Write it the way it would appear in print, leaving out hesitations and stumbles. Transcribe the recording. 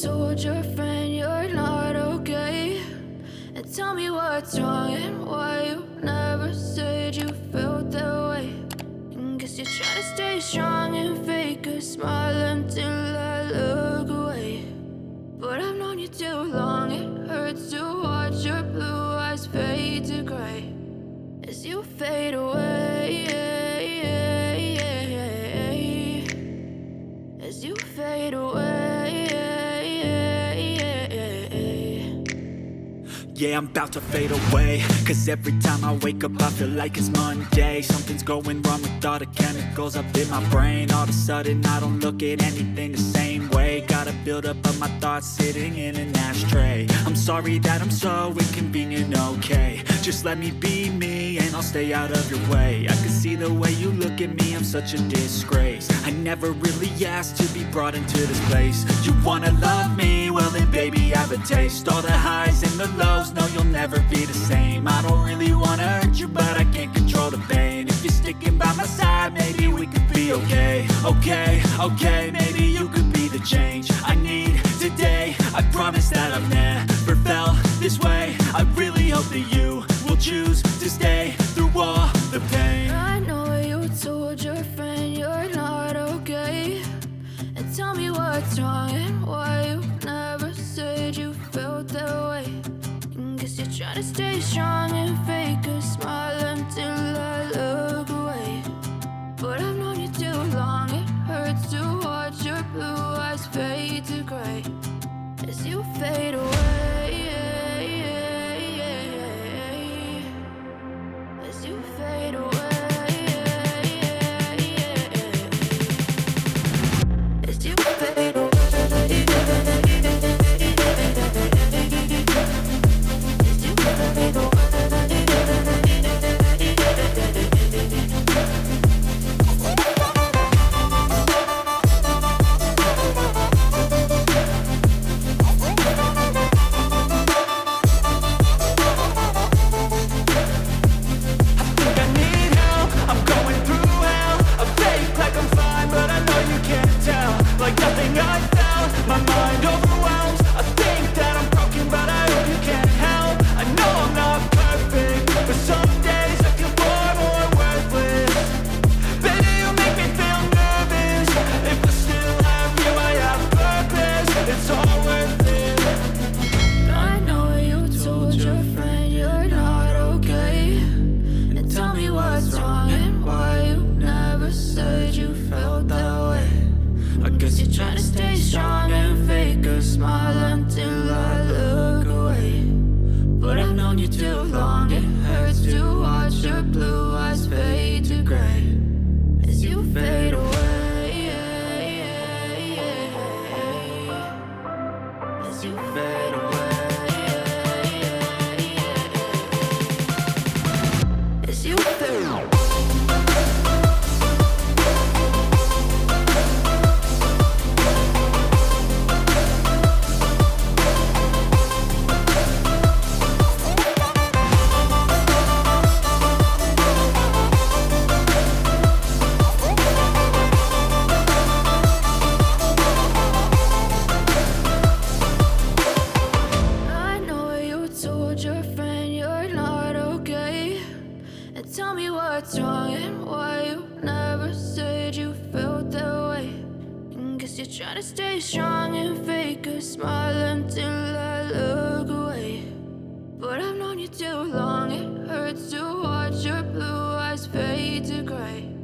told your friend you're not okay, and tell me what's wrong and why you never said you felt that way. And guess you try to stay strong and fake a smile until I look away. But I've known you too long, it hurts to watch your blue eyes fade to gray as you fade away, as you fade away. Yeah, I'm about to fade away, cause every time I wake up I feel like it's Monday. Something's going wrong with all the chemicals up in my brain. All of a sudden I don't look at anything the same way. Got a buildup of my thoughts sitting in an ashtray. I'm sorry that I'm so inconvenient, okay. Just let me be me and I'll stay out of your way. I can see the way you look at me, I'm such a disgrace. I never really asked to be brought into this place. You wanna love me? Well then baby I have a taste. All the highs and the lows, no you'll never be the same. I don't really wanna hurt you but I can't control the pain. If you're sticking by my side maybe we could be okay. Okay, maybe you could be the change I need today. I promise that I've never felt this way. I really hope that you will choose to stay through all the pain. I know you told your friend you're not okay, and tell me what's wrong and why you never said you felt that way. And guess you try to stay strong and fake a smile until I look away. But I've known you too long, it hurts to watch your blue eyes fade to gray as you fade away, as you fade away, as you fade away. What's wrong and why you never said you felt that way. And guess you try to stay strong and fake a smile until I look away. But I've known you too long, it hurts to watch your blue eyes fade to gray